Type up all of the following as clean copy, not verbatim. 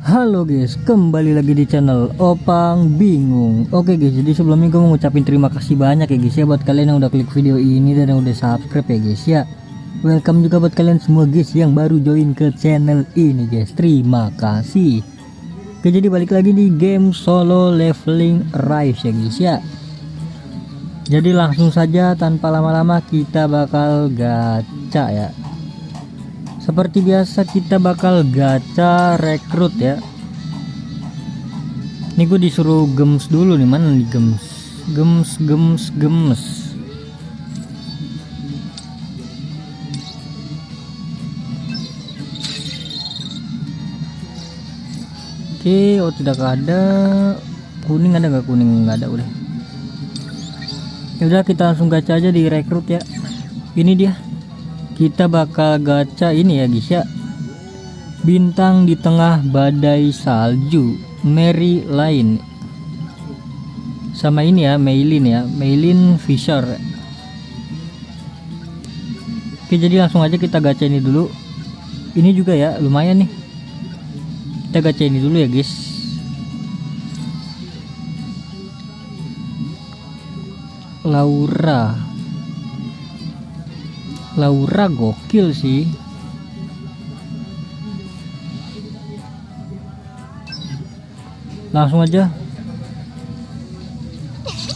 Halo guys, kembali lagi di channel Opang Bingung. Oke guys, jadi sebelumnya gue mau ngucapin terima kasih banyak ya guys ya buat kalian yang udah klik video ini dan yang udah subscribe ya guys ya. Welcome juga buat kalian semua guys yang baru join ke channel ini guys. Terima kasih. Oke, jadi balik lagi di game solo leveling Rise ya guys ya. Jadi langsung saja tanpa lama-lama kita bakal gacha ya. Seperti biasa kita bakal gacha rekrut ya. Ini gue disuruh gems dulu nih, mana nih gems. Oke, oh tidak ada. Kuning ada nggak? Kuning nggak ada, udah. Ya udah, kita langsung gacha aja di rekrut ya. Ini dia. Kita bakal gacha ini ya guys ya. Bintang di tengah badai salju, Mary Lane. Sama ini ya, Maylin Fisher. Oke, jadi langsung aja kita gacha ini dulu. Ini juga ya, lumayan nih. Kita gacha ini dulu ya guys. Laura gokil sih. Langsung aja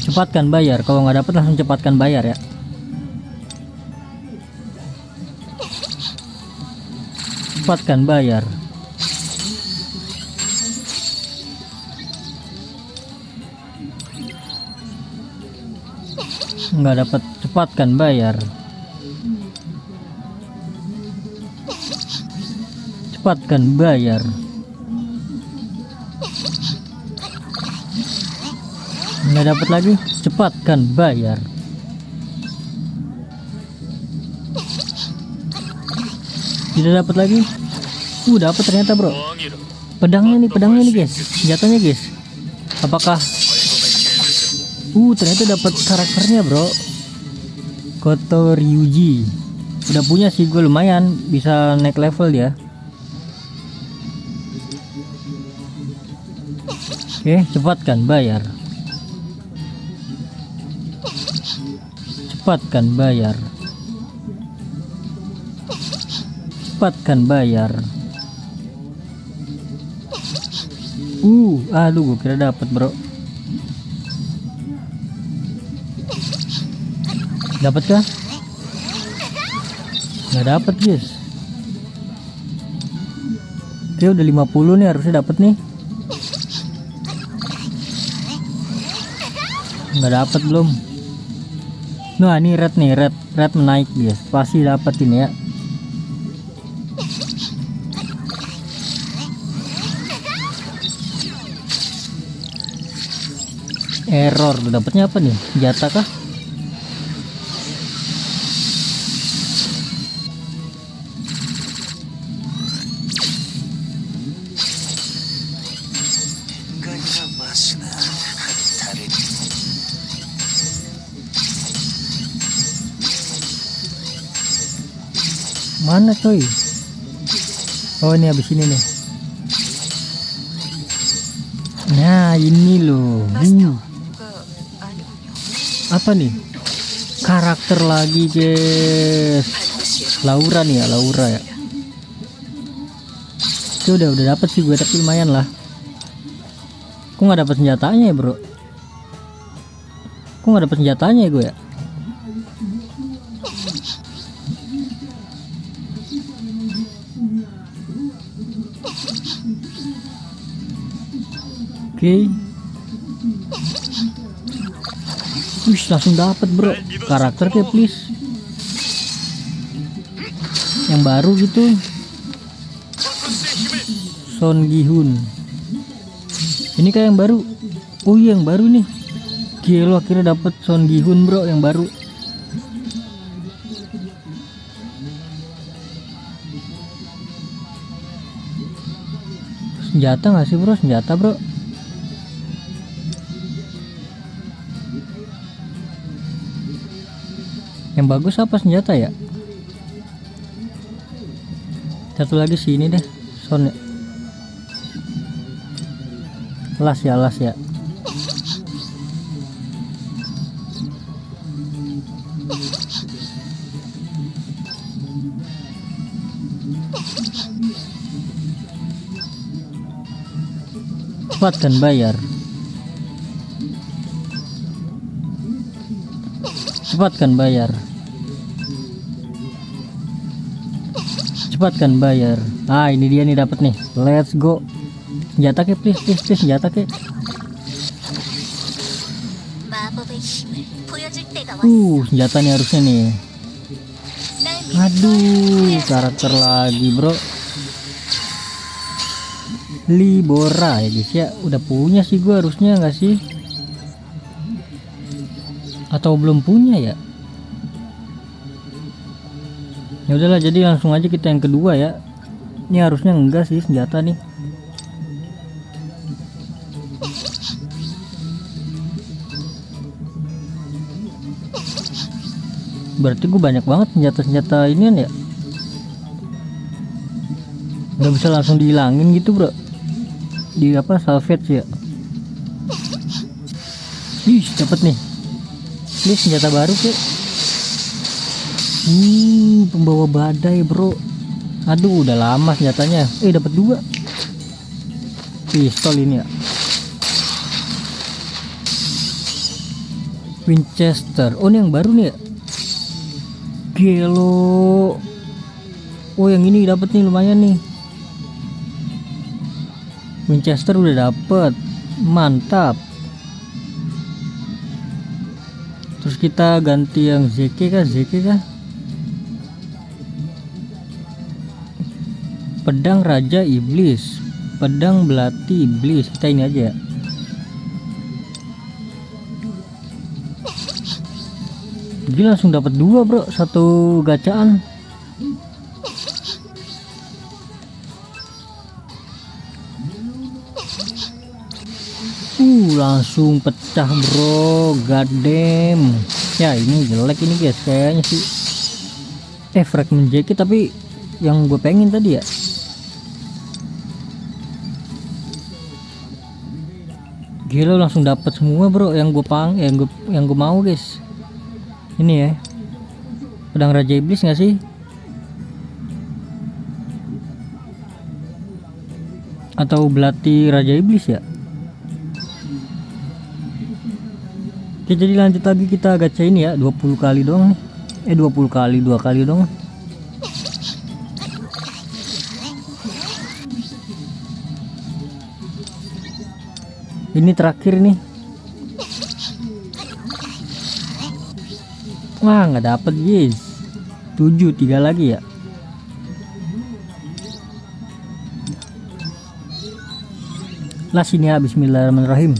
cepatkan bayar. Kalau nggak dapat langsung cepatkan bayar ya. Cepatkan bayar. Nggak dapat, cepatkan bayar. Cepatkan bayar. Nggak dapat lagi, cepatkan bayar. Tidak dapat lagi. Dapat ternyata bro. Pedangnya nih guys, senjatanya guys. Apakah ternyata dapat karakternya bro. Koto Ryuji. Udah punya sih gue, lumayan bisa naik level dia. Oke, cepatkan bayar. Cepatkan bayar. Cepatkan bayar. Aduh, gue kira dapat bro. Dapat kah? Nggak dapat guys. Oke, udah 50 nih, harusnya dapat nih. Nggak dapat belum. Nah, ini red menaik guys, pasti dapat ini ya. Error, dapatnya apa nih? Jatah kah? Mana coy? Oh, ini habis ini nih. Nah, ini loh. Apa nih? Karakter lagi guys. Laura nih ya, Laura ya. Oke, udah dapat sih gue, tapi lumayan lah. Kok nggak dapat senjatanya ya bro? Kok nggak dapat senjatanya ya gue ya? Oke. Langsung dapat bro. Karakternya please. Yang baru gitu. Son Gi-hun. Ini kayak yang baru. Oh iya, yang baru nih. Gila, akhirnya dapat Son Gi-hun bro, yang baru. Senjata nggak sih bro? Senjata bro. Yang bagus apa senjata ya? Satu lagi sini deh, Son. Las ya, las ya. Cepatkan bayar. Cepatkan bayar. Cepatkan bayar. Ah, ini dia nih, dapat nih. Let's go. Senjata ke, please, please, please, senjata ke. Senjata nih harusnya nih. Aduh, karakter lagi, bro. Libora ya guys ya. Udah punya sih gua harusnya, nggak sih? Atau belum punya ya? Ya udahlah, jadi langsung aja kita yang kedua ya. Ini harusnya enggak sih senjata nih. Berarti gue banyak banget senjata-senjata inian ya. Nggak bisa langsung dihilangin gitu, bro. Di apa, salvage ya. Ih, dapat nih. Ini senjata baru kek. Pembawa badai, bro. Aduh, udah lama senjatanya. Dapat 2 pistol ini ya. Winchester. Oh, ini yang baru nih ya. Gelo. Oh, yang ini dapat nih, lumayan nih. Winchester udah dapet, mantap. Terus kita ganti yang ZK kah, pedang raja iblis, pedang belati iblis. Kita ini aja ya. Jadi langsung dapat 2, bro, satu gacaan. Langsung pecah, bro. God damn. Ya, ini jelek ini guys kayaknya sih. Fragment jacket, tapi yang gue pengen tadi ya. Gila, langsung dapat semua, bro, yang gue mau guys. Ini ya, pedang raja iblis nggak sih? Atau belati raja iblis ya? Oke, jadi lanjut lagi kita gacha ini ya, 20 kali dong. 20 kali, 2 kali dong. Ini terakhir nih. Wah, nggak dapet guys. 7, 3 lagi ya. Lah sini ya, bismillahirrahmanirrahim.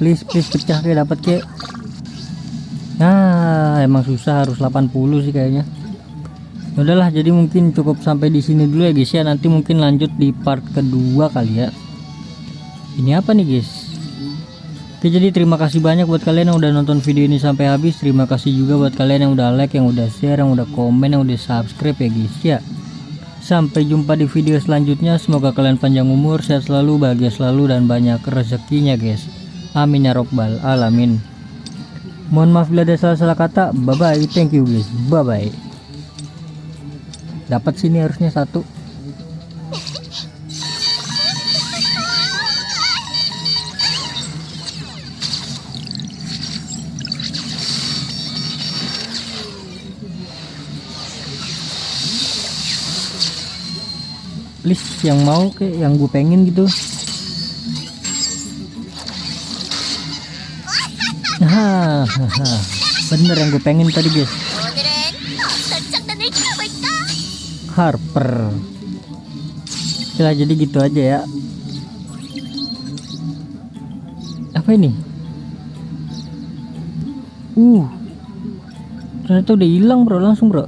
Please pecah kayak dapat kek. Nah, emang susah, harus 80 sih kayaknya. Udahlah, jadi mungkin cukup sampai di sini dulu ya guys ya. Nanti mungkin lanjut di part kedua kali ya. Ini apa nih guys? Oke, jadi terima kasih banyak buat kalian yang udah nonton video ini sampai habis. Terima kasih juga buat kalian yang udah like, yang udah share, yang udah komen, yang udah subscribe ya guys ya. Sampai jumpa di video selanjutnya. Semoga kalian panjang umur, sehat selalu, bahagia selalu, dan banyak rezekinya guys. Amin ya robbal alamin. Mohon maaf bila ada salah-salah kata. Bye bye, thank you guys, bye bye. Dapat sini harusnya 1. Please yang mau kayak yang gue pengen gitu. Bener yang gue pengen tadi guys. Harper. Oke, jadi gitu aja ya. Apa ini? Ternyata udah hilang, bro, langsung, bro.